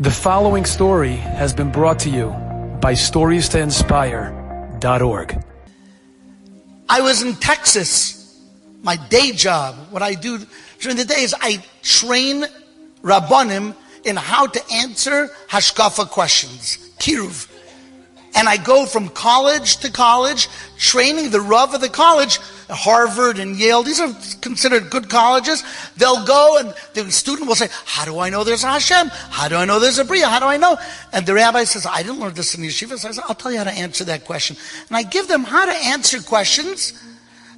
The following story has been brought to you by StoriesToInspire.org. I was in Texas. My day job, what I do during the day is I train Rabbanim in how to answer hashkafa questions, kiruv. And I go from college to college, training the Rav of the college, Harvard and Yale. These are considered good colleges. They'll go and the student will say, how do I know there's a Hashem? How do I know there's a Bria? How do I know? And the rabbi says, I didn't learn this in yeshiva. So I said, I'll tell you how to answer that question. And I give them how to answer questions.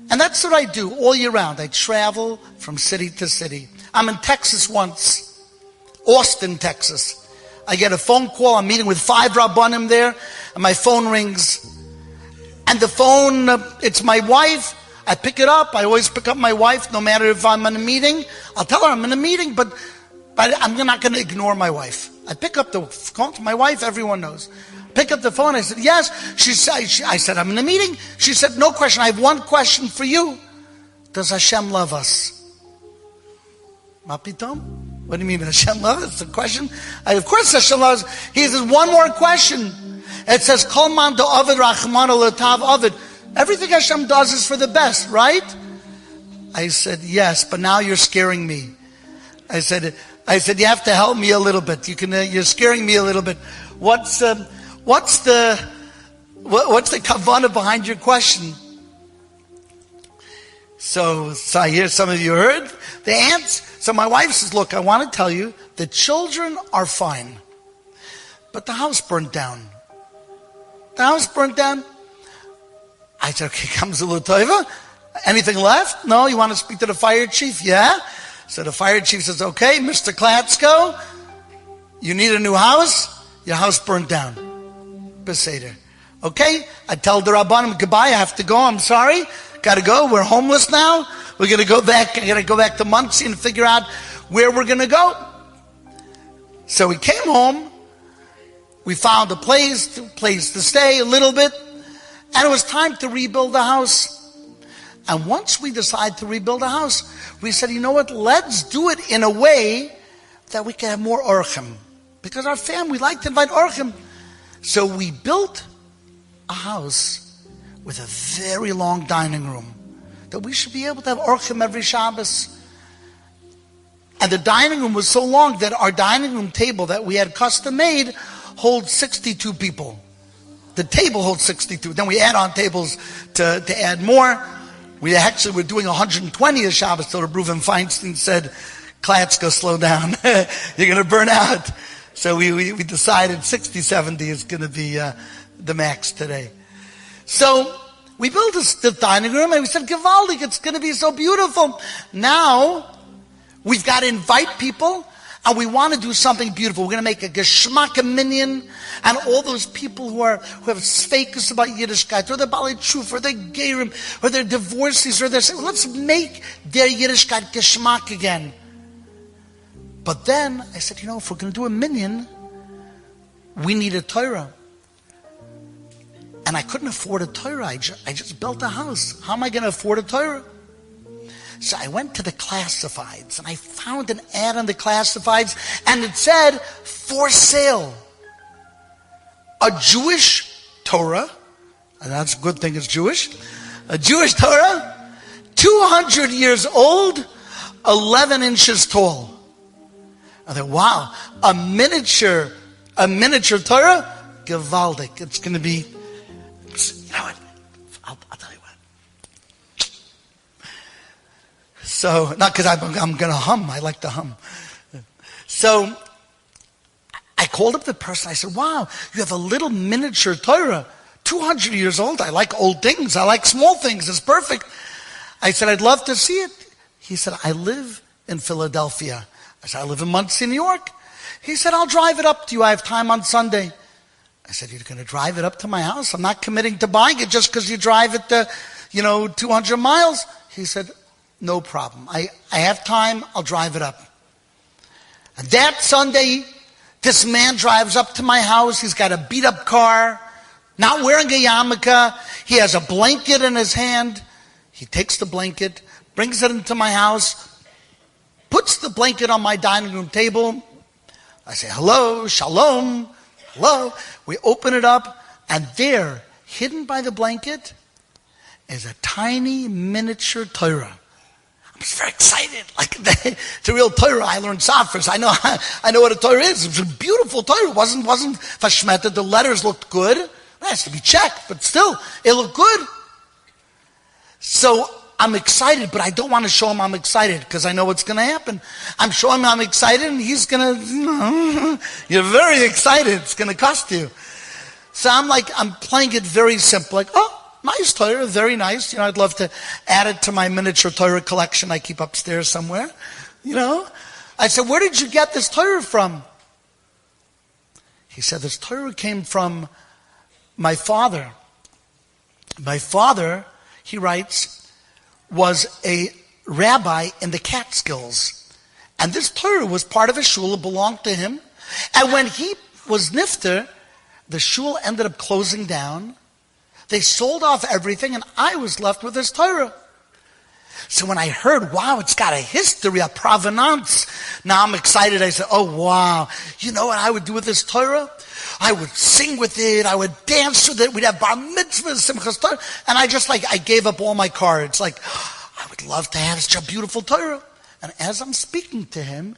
And that's what I do all year round. I travel from city to city. I'm in Texas once, Austin, Texas. I get a phone call. I'm meeting with 5 Rabbanim there. And my phone rings. And the phone, it's my wife. I pick it up. I always pick up my wife, no matter if I'm in a meeting. I'll tell her I'm in a meeting, but I'm not going to ignore my wife. I pick up the phone to my wife. Everyone knows. Pick up the phone. I said, yes. I said, I'm in a meeting. She said, no question. I have one question for you. Does Hashem love us? Mapitom? What do you mean, Hashem loves us? It's a question. Of course Hashem loves us. He says, one more question. It says, Kol man do Ovid Rachmana L'tav Ovid. Everything Hashem does is for the best, right? I said, yes, but now you're scaring me. I said, you have to help me a little bit. You're scaring me a little bit. What's the kavanah behind your question? So I hear some of you heard the answer. So my wife says, look, I want to tell you, the children are fine, but the house burnt down. The house burnt down. I said, okay, comes a little tova. Anything left? No, you want to speak to the fire chief? Yeah. So the fire chief says, okay, Mr. Klatzko, you need a new house? Your house burnt down. Beseder. Okay, I tell the Rabbanim, goodbye, I have to go, I'm sorry. Got to go, we're homeless now. We're going to go back, I got to go back to Muncie and figure out where we're going to go. So we came home. We found a place to stay a little bit. And it was time to rebuild the house. And once we decided to rebuild the house, we said, you know what, let's do it in a way that we can have more orchim. Because our family, we like to invite orchim. So we built a house with a very long dining room that we should be able to have orchim every Shabbos. And the dining room was so long that our dining room table that we had custom made holds 62 people. The table holds 62. Then we add on tables to add more. We actually were doing 120 a Shabbos till Reuven Feinstein said, Klatzko, slow down. You're going to burn out. So we decided 60, 70 is going to be the max today. So we built the dining room and we said, Givaldik, it's going to be so beautiful. Now we've got to invite people. And we want to do something beautiful. We're going to make a geschmack minyan, and all those people who have sfeikus about Yiddishkeit, or they're Balei Truf, or they're Gerim, or they're divorcees, or they're saying, let's make their Yiddishkeit geschmack again. But then I said, if we're going to do a minyan, we need a Torah. And I couldn't afford a Torah. I just built a house. How am I going to afford a Torah? So I went to the classifieds and I found an ad on the classifieds and it said, for sale, a Jewish Torah, and that's a good thing it's Jewish, a Jewish Torah, 200 years old, 11 inches tall. I thought, wow, a miniature Torah, Givaldik. It's going to be, you know what, I'll tell you what. So, not because I'm going to hum. I like to hum. So, I called up the person. I said, wow, you have a little miniature Torah, 200 years old. I like old things. I like small things. It's perfect. I said, I'd love to see it. He said, I live in Philadelphia. I said, I live in Muncie, New York. He said, I'll drive it up to you. I have time on Sunday. I said, you're going to drive it up to my house? I'm not committing to buying it just because you drive it to, 200 miles. He said, no problem. I have time. I'll drive it up. And that Sunday, this man drives up to my house. He's got a beat-up car, not wearing a yarmulke. He has a blanket in his hand. He takes the blanket, brings it into my house, puts the blanket on my dining room table. I say, hello, shalom, hello. We open it up, and there, hidden by the blanket, is a tiny miniature Torah. I was very excited. Like, it's a real Torah. I learned Safras. I know what a Torah is. It was a beautiful Torah. It wasn't Fashmeta. The letters looked good. It has to be checked, but still, it looked good. So I'm excited, but I don't want to show him I'm excited because I know what's going to happen. I'm showing him I'm excited, and he's going to, you're very excited. It's going to cost you. So I'm playing it very simple. Like, oh, nice Torah, very nice. I'd love to add it to my miniature Torah collection I keep upstairs somewhere. I said, where did you get this Torah from? He said, this Torah came from my father. My father, he writes, was a rabbi in the Catskills. And this Torah was part of a shul, it belonged to him. And when he was nifter, the shul ended up closing down. They sold off everything, and I was left with this Torah. So when I heard, wow, it's got a history, a provenance, now I'm excited. I said, oh, wow. You know what I would do with this Torah? I would sing with it. I would dance with it. We'd have bar mitzvahs, simchas Torah. And I gave up all my cards. Like, I would love to have such a beautiful Torah. And as I'm speaking to him,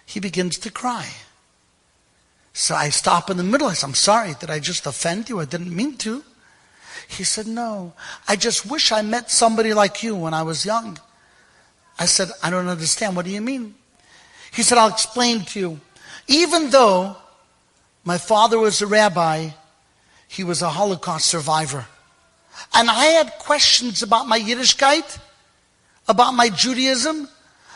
he begins to cry. So I stop in the middle. I said, I'm sorry. Did I just offend you? I didn't mean to. He said, no. I just wish I met somebody like you when I was young. I said, I don't understand. What do you mean? He said, I'll explain to you. Even though my father was a rabbi, he was a Holocaust survivor. And I had questions about my Yiddishkeit, about my Judaism,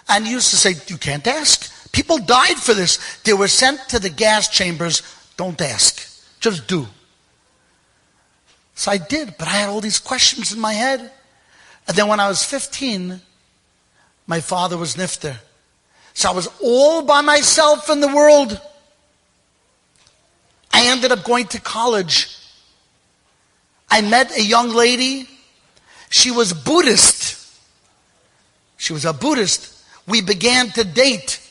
and he used to say, you can't ask. People died for this. They were sent to the gas chambers. Don't ask. Just do. So I did, but I had all these questions in my head. And then when I was 15, my father was nifter. So I was all by myself in the world. I ended up going to college. I met a young lady. She was Buddhist. She was a Buddhist. We began to date.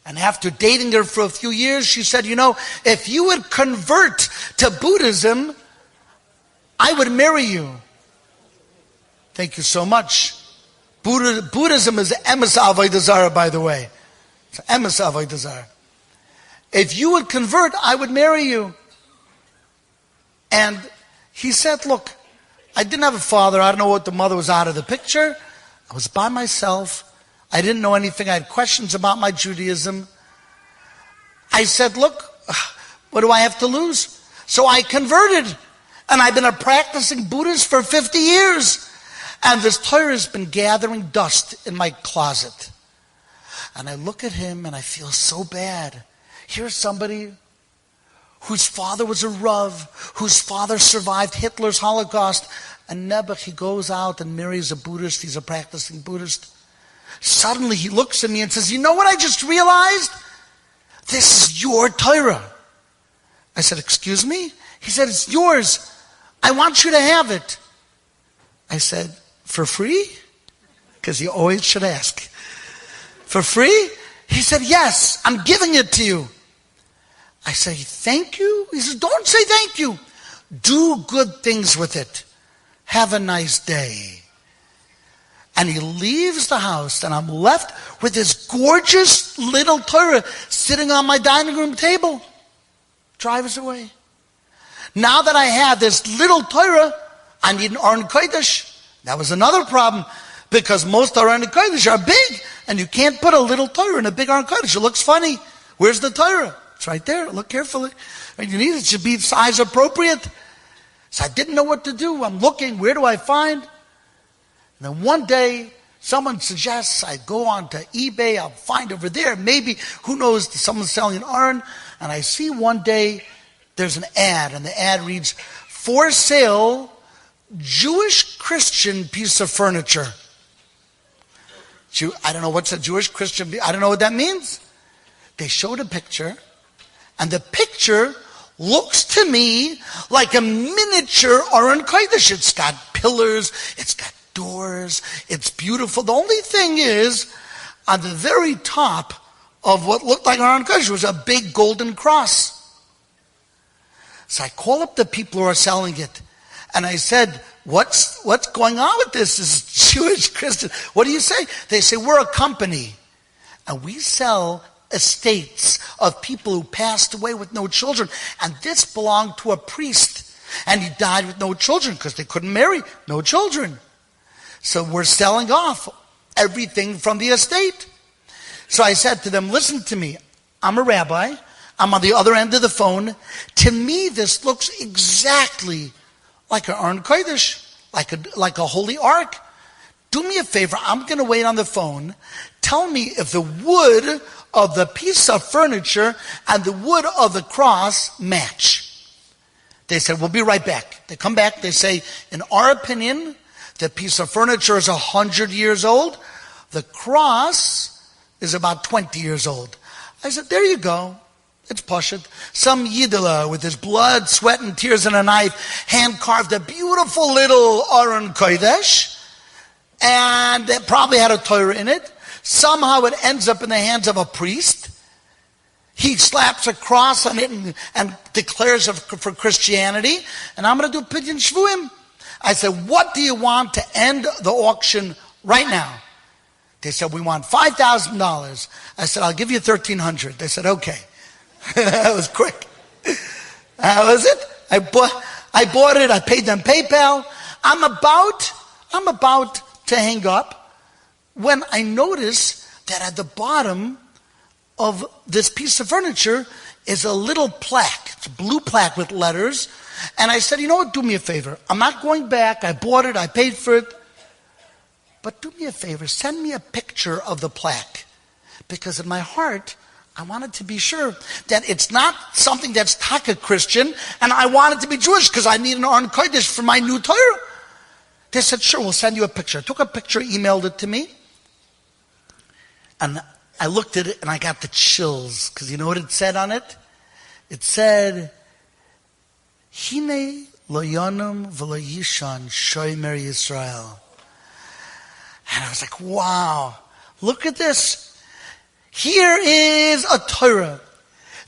And after dating her for a few years, she said, if you would convert to Buddhism, I would marry you. Thank you so much. Buddhism is emes avodah zarah, by the way. It's emes avodah zarah. If you would convert, I would marry you. And he said, look, I didn't have a father. I don't know what the mother was out of the picture. I was by myself. I didn't know anything. I had questions about my Judaism. I said, look, what do I have to lose? So I converted. And I've been a practicing Buddhist for 50 years. And this Torah has been gathering dust in my closet. And I look at him and I feel so bad. Here's somebody whose father was a Rav, whose father survived Hitler's Holocaust. And Nebuch, he goes out and marries a Buddhist. He's a practicing Buddhist. Suddenly he looks at me and says, you know what I just realized? This is your Torah. I said, excuse me? He said, it's yours. I want you to have it. I said, for free? Because you always should ask. For free? He said, yes, I'm giving it to you. I say, thank you? He says, don't say thank you. Do good things with it. Have a nice day. And he leaves the house, and I'm left with this gorgeous little Torah sitting on my dining room table. Drives away. Now that I have this little Torah, I need an Aron Kodesh. That was another problem, because most Aron Kodesh are big, and you can't put a little Torah in a big Aron Kodesh. It looks funny. Where's the Torah? It's right there. Look carefully. And you need it to be size appropriate. So I didn't know what to do. I'm looking. Where do I find? And then one day, someone suggests I go on to eBay. I'll find over there. Maybe, who knows, someone's selling an Aron. And I see one day, there's an ad. And the ad reads, for sale, Jewish Christian piece of furniture. I don't know what's a Jewish Christian. I don't know what that means. They showed a picture. And the picture looks to me like a miniature Aron Kodesh. It's got pillars. It's got doors. It's beautiful. The only thing is, on the very top of what looked like an Aron Kodesh. It was a big golden cross. So I call up the people who are selling it. And I said, what's going on with this? This is Jewish Christian. What do you say? They say, we're a company. And we sell estates of people who passed away with no children. And this belonged to a priest. And he died with no children because they couldn't marry. No children. So we're selling off everything from the estate. So I said to them, listen to me. I'm a rabbi. I'm on the other end of the phone. To me, this looks exactly like an Aron Kodesh, like a holy ark. Do me a favor. I'm going to wait on the phone. Tell me if the wood of the piece of furniture and the wood of the cross match. They said, we'll be right back. They come back. They say, in our opinion, the piece of furniture is 100 years old. The cross is about 20 years old. I said, there you go. It's Pashut. Some Yidela with his blood, sweat, and tears and a knife hand-carved a beautiful little Aron Kodesh. And it probably had a Torah in it. Somehow it ends up in the hands of a priest. He slaps a cross on it and declares for Christianity. And I'm going to do Pidyon Shvuim. I said, what do you want to end the auction right now? They said, we want $5,000. I said, I'll give you $1,300. They said, okay. That was quick. That was it. I bought it. I paid them PayPal. I'm about to hang up when I notice that at the bottom of this piece of furniture is a little plaque. It's a blue plaque with letters. And I said, you know what? Do me a favor. I'm not going back. I bought it. I paid for it. But do me a favor. Send me a picture of the plaque. Because in my heart, I wanted to be sure that it's not something that's taka Christian, and I want it to be Jewish because I need an Aron Kodesh for my new Torah. They said, sure, we'll send you a picture. I took a picture, emailed it to me, and I looked at it and I got the chills because you know what it said on it? It said, Hine lo yonum v'lo yishan shomer Yisrael. And I was like, wow, look at this. Here is a Torah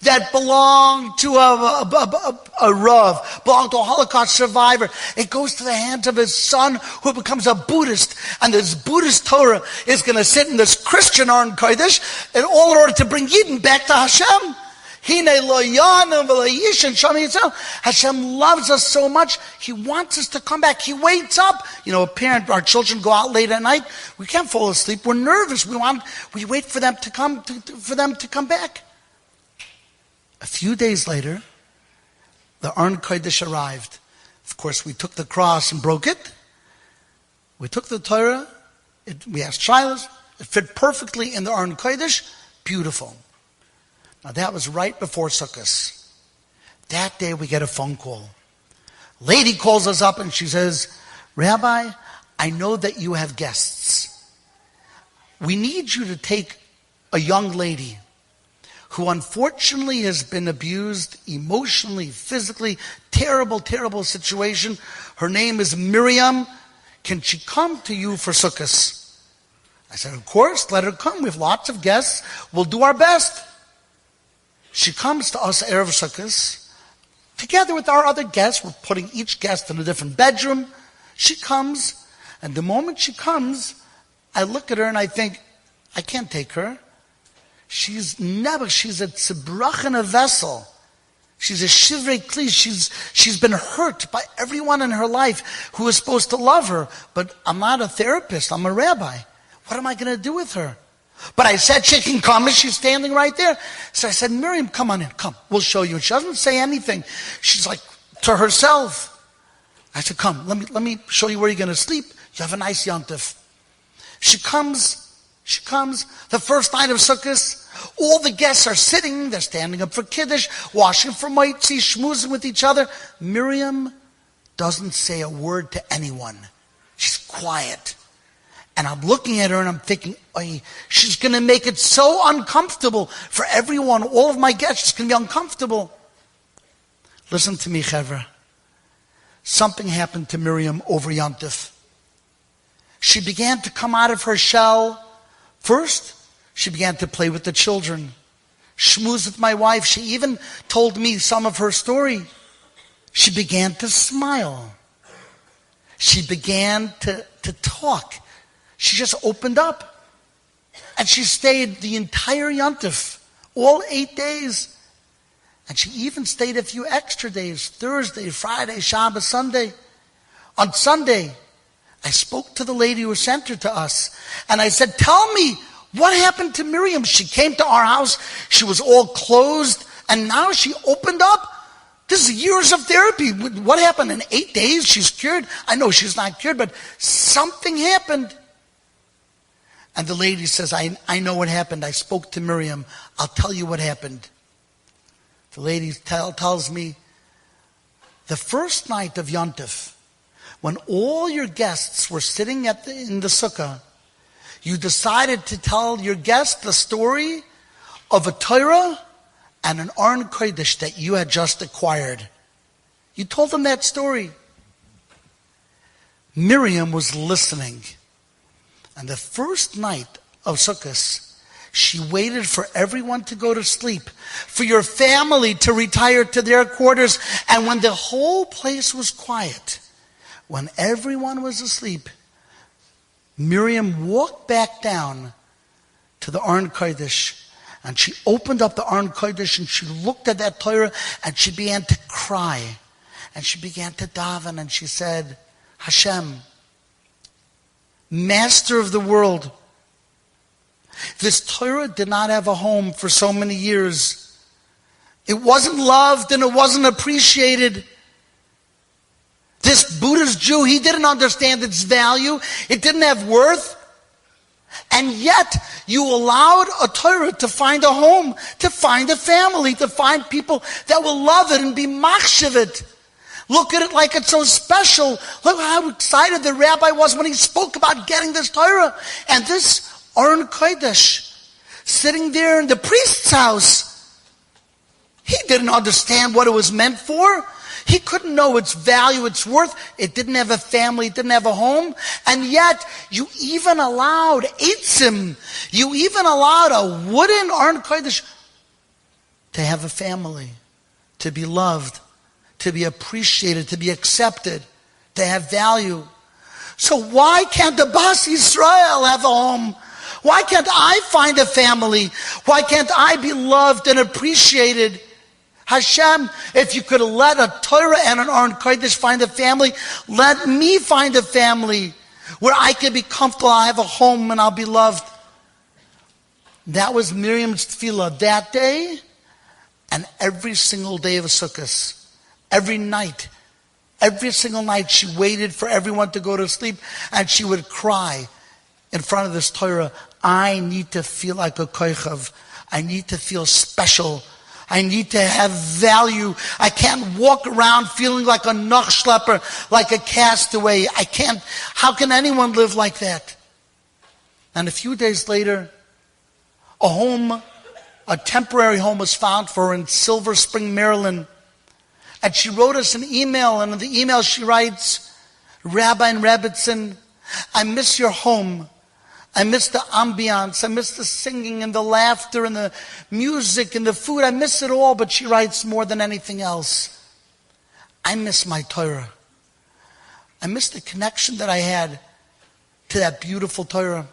that belonged to a Rav, belonged to a Holocaust survivor. It goes to the hands of his son who becomes a Buddhist. And this Buddhist Torah is going to sit in this Christian Aron Kodesh in all in order to bring Yidden back to Hashem. Hashem loves us so much. He wants us to come back. He waits up. You know, a parent, our children go out late at night. We can't fall asleep. We're nervous. We wait for them to come back. A few days later, the Aron Kodesh arrived. Of course, we took the cross and broke it. We took the Torah. We asked Shilas. It fit perfectly in the Aron Kodesh. Beautiful. Now that was right before Sukkot. That day we get a phone call. Lady calls us up and she says, Rabbi, I know that you have guests. We need you to take a young lady who unfortunately has been abused emotionally, physically, terrible, terrible situation. Her name is Miriam. Can she come to you for Sukkot? I said, of course, let her come. We have lots of guests. We'll do our best. She comes to us Erev Sukkot. Together with our other guests, we're putting each guest in a different bedroom. She comes, and the moment she comes, I look at her and I think, I can't take her. She's a tzibrach in a vessel. She's a shivrei kli. She's been hurt by everyone in her life who is supposed to love her. But I'm not a therapist. I'm a rabbi. What am I going to do with her? But I said she can come, and she's standing right there. So I said, Miriam, come on in. Come. We'll show you. And she doesn't say anything. She's like to herself. I said, come. Let me show you where you're going to sleep. You have a nice yontif. She comes. The first night of Sukkot, all the guests are sitting. They're standing up for Kiddush, washing for Moitzi, schmoozing with each other. Miriam doesn't say a word to anyone. She's quiet. And I'm looking at her and I'm thinking, she's going to make it so uncomfortable for everyone. All of my guests, she's going to be uncomfortable. Listen to me, Chevra. Something happened to Miriam over Yontif. She began to come out of her shell. First, She began to play with the children. Schmooze with my wife. She even told me some of her story. She began to smile. She began to talk. She just opened up. And she stayed the entire Yontif, all 8 days. And she even stayed a few extra days, Thursday, Friday, Shabbos, Sunday. On Sunday, I spoke to the lady who sent her to us. And I said, tell me, what happened to Miriam? She came to our house. She was all closed. And now she opened up. This is years of therapy. What happened in 8 days? She's cured. I know she's not cured, but something happened. And the lady says, I know what happened. I spoke to Miriam. I'll tell you what happened. The lady tells me, the first night of Yontif, when all your guests were sitting in the sukkah, you decided to tell your guests the story of a Torah and an Aron Kodesh that you had just acquired. You told them that story. Miriam was listening. And the first night of Sukkot, she waited for everyone to go to sleep, for your family to retire to their quarters. And when the whole place was quiet, when everyone was asleep, Miriam walked back down to the Aron Kodesh. And she opened up the Aron Kodesh and she looked at that Torah and she began to cry. And she began to daven and she said, Hashem, Master of the world, this Torah did not have a home for so many years. It wasn't loved and it wasn't appreciated. This Buddhist Jew, he didn't understand its value. It didn't have worth. And yet, you allowed a Torah to find a home, to find a family, to find people that will love it and be machshav it. Look at it like it's so special. Look how excited the rabbi was when he spoke about getting this Torah. And this Aron Kodesh, sitting there in the priest's house, he didn't understand what it was meant for. He couldn't know its value, its worth. It didn't have a family, it didn't have a home. And yet, you even allowed Eitzim, you even allowed a wooden Aron Kodesh to have a family, to be loved, to be appreciated, to be accepted, to have value. So why can't the Bas Yisrael have a home? Why can't I find a family? Why can't I be loved and appreciated? Hashem, if you could let a Torah and an Aron Kodesh find a family, let me find a family where I can be comfortable, I'll have a home and I'll be loved. That was Miriam's tefillah that day and every single day of Sukkot. Every night, every single night she waited for everyone to go to sleep and she would cry in front of this Torah, I need to feel like a koichav. I need to feel special. I need to have value. I can't walk around feeling like a nachschlepper, like a castaway. I can't. How can anyone live like that? And a few days later, a temporary home was found for her in Silver Spring, Maryland. And she wrote us an email, and in the email she writes, Rabbi and Rebbitzin, I miss your home. I miss the ambiance. I miss the singing and the laughter and the music and the food. I miss it all, but she writes more than anything else. I miss my Torah. I miss the connection that I had to that beautiful Torah.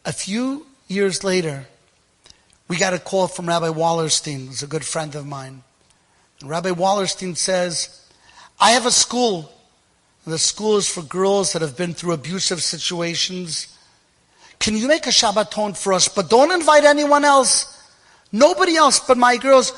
A few years later, we got a call from Rabbi Wallerstein, who's a good friend of mine. And Rabbi Wallerstein says, I have a school. The school is for girls that have been through abusive situations. Can you make a Shabbaton for us? But don't invite anyone else. Nobody else but my girls,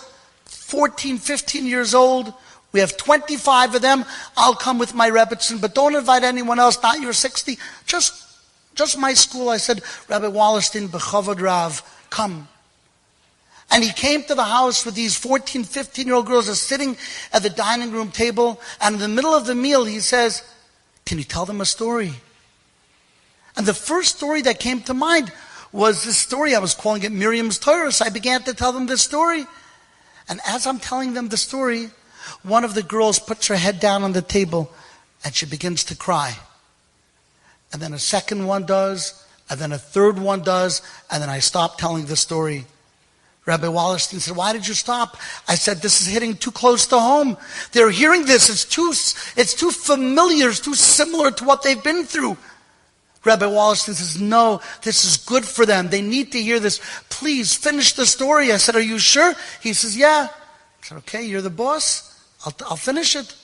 14, 15 years old. We have 25 of them. I'll come with my Rebbitzin, but don't invite anyone else, not your 60. Just my school. I said, Rabbi Wallerstein, B'chavod Rav, come. And he came to the house with these 14, 15-year-old girls are sitting at the dining room table. And in the middle of the meal, he says, can you tell them a story? And the first story that came to mind was this story. I was calling it Miriam's Torah. So I began to tell them this story. And as I'm telling them the story, one of the girls puts her head down on the table and she begins to cry. And then a second one does, And then a third one does, and then I stopped telling the story. Rabbi Wallerstein said, why did you stop? I said, this is hitting too close to home. They're hearing this. It's too familiar. It's too similar to what they've been through. Rabbi Wallerstein says, no, this is good for them. They need to hear this. Please finish the story. I said, are you sure? He says, yeah. I said, okay, you're the boss. I'll finish it.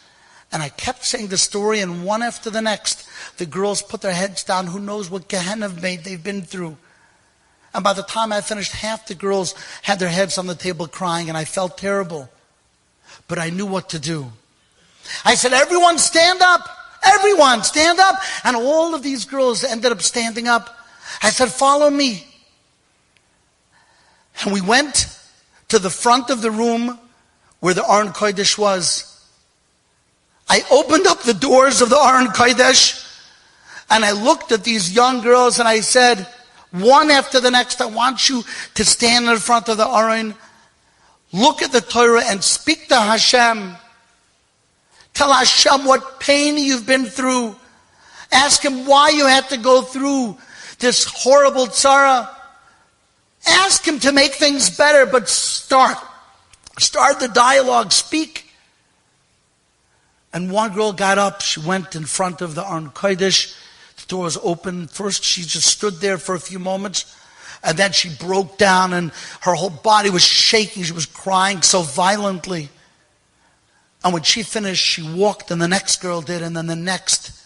And I kept saying the story, and one after the next, the girls put their heads down. Who knows what Gehenna they've been through. And by the time I finished, half the girls had their heads on the table crying, and I felt terrible. But I knew what to do. I said, everyone stand up. Everyone stand up. And all of these girls ended up standing up. I said, follow me. And we went to the front of the room where the Aron Kodesh was. I opened up the doors of the Aron Kodesh, and I looked at these young girls, and I said, one after the next, I want you to stand in front of the Aron, look at the Torah, and speak to Hashem. Tell Hashem what pain you've been through. Ask Him why you had to go through this horrible tzara. Ask Him to make things better, but start the dialogue, speak. And one girl got up, she went in front of the Aron Kodesh. The door was open. First, she just stood there for a few moments, and then she broke down, and her whole body was shaking. She was crying so violently. And when she finished, she walked, and the next girl did, and then the next.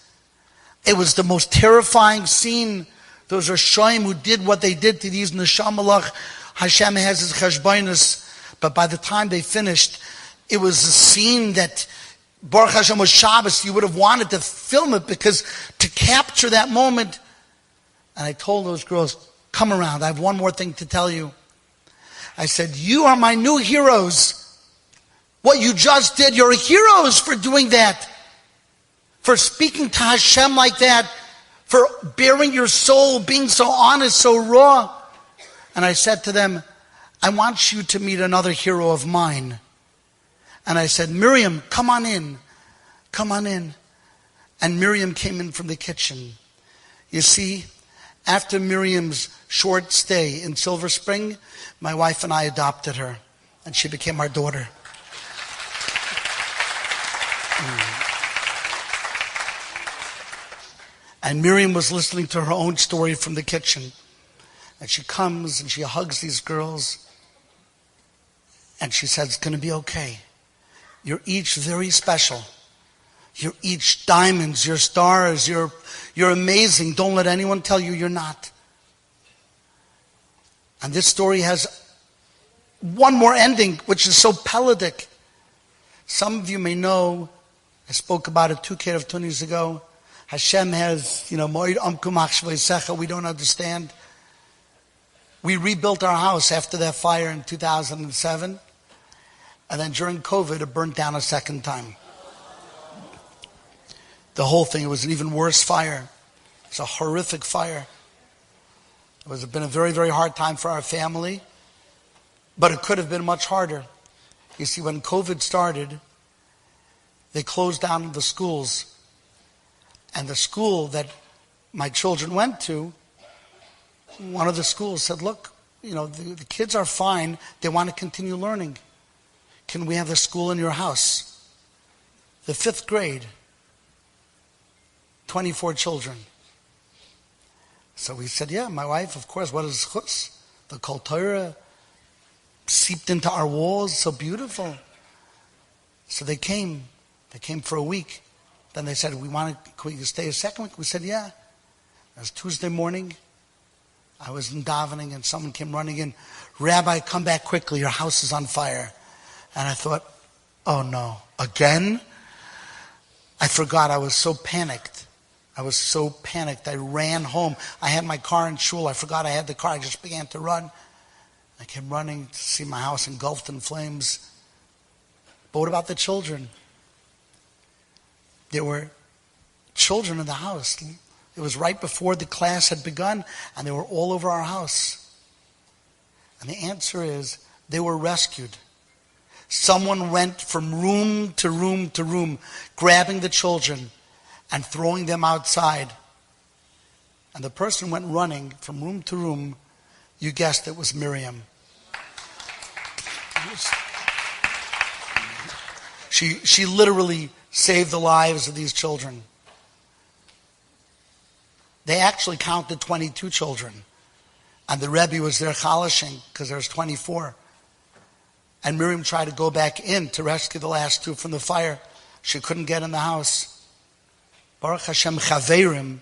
It was the most terrifying scene. Those are Shoim who did what they did to these Neshamalach. Hashem has his cheshbonus. But by the time they finished, it was a scene that Baruch Hashem was Shabbos. You would have wanted to film it, because to capture that moment. And I told those girls, come around. I have one more thing to tell you. I said, you are my new heroes. What you just did, you're heroes for doing that. For speaking to Hashem like that. For bearing your soul, being so honest, so raw. And I said to them, I want you to meet another hero of mine. And I said, Miriam, come on in. Come on in. And Miriam came in from the kitchen. You see, after Miriam's short stay in Silver Spring, my wife and I adopted her. And she became our daughter. And Miriam was listening to her own story from the kitchen. And she comes and she hugs these girls. And she says, it's going to be okay. You're each very special. You're each diamonds. You're stars. You're amazing. Don't let anyone tell you you're not. And this story has one more ending, which is so pelagic. Some of you may know, I spoke about it 2 Kerevtunis ago. Hashem has, we don't understand. We rebuilt our house after that fire in 2007. And then during COVID, it burnt down a second time. The whole thing, it was an even worse fire. It was a horrific fire. It was been a very, very hard time for our family. But it could have been much harder. You see, when COVID started, they closed down the schools. And the school that my children went to, one of the schools said, look, the kids are fine. They want to continue learning. Can we have the school in your house? The 5th grade. 24 children. So we said, yeah, my wife, of course, what is chutz? The Kol Torah seeped into our walls, so beautiful. So they came. They came for a week. Then they said, can we stay a second week? We said, yeah. It was Tuesday morning. I was in davening and someone came running in. Rabbi, come back quickly. Your house is on fire. And I thought, oh no, again? I forgot. I was so panicked. I ran home. I had my car in shul. I forgot I had the car. I just began to run. I came running to see my house engulfed in flames. But what about the children? There were children in the house. It was right before the class had begun, and they were all over our house. And the answer is, they were rescued. Someone went from room to room to room, grabbing the children and throwing them outside. And the person went running from room to room. You guessed it was Miriam. She literally saved the lives of these children. They actually counted 22 children. And the Rebbe was there chalashing because there was 24. And Miriam tried to go back in to rescue the last 2 from the fire. She couldn't get in the house. Baruch Hashem, Chaverim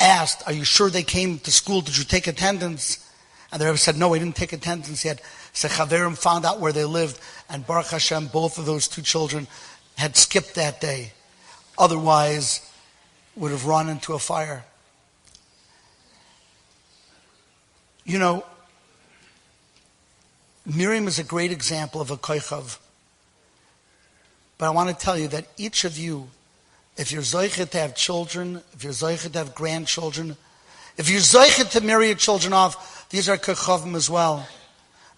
asked, are you sure they came to school? Did you take attendance? And the Rebbe said, no, we didn't take attendance yet. So Chaverim found out where they lived. And Baruch Hashem, both of those 2 children had skipped that day. Otherwise, would have run into a fire. You know, Miriam is a great example of a koichav. But I want to tell you that each of you, if you're zoichet to have children, if you're zoichet to have grandchildren, if you're zoichet to marry your children off, these are kochavim as well.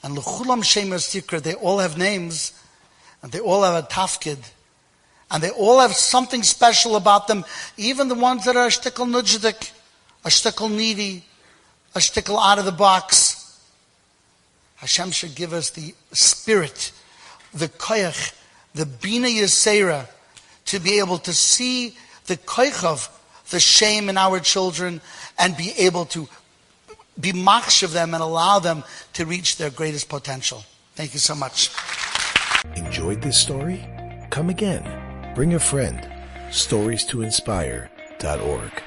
And l'chulam shem sikra, they all have names, and they all have a tafkid, and they all have something special about them, even the ones that are a shtickle nudjdik, a shtickle needy, a shtickle out of the box. Hashem should give us the spirit, the koyach, the bina yisera, to be able to see the koichav, the shame in our children, and be able to be machshav them and allow them to reach their greatest potential. Thank you so much. Enjoyed this story? Come again. Bring a friend. StoriesToInspire.org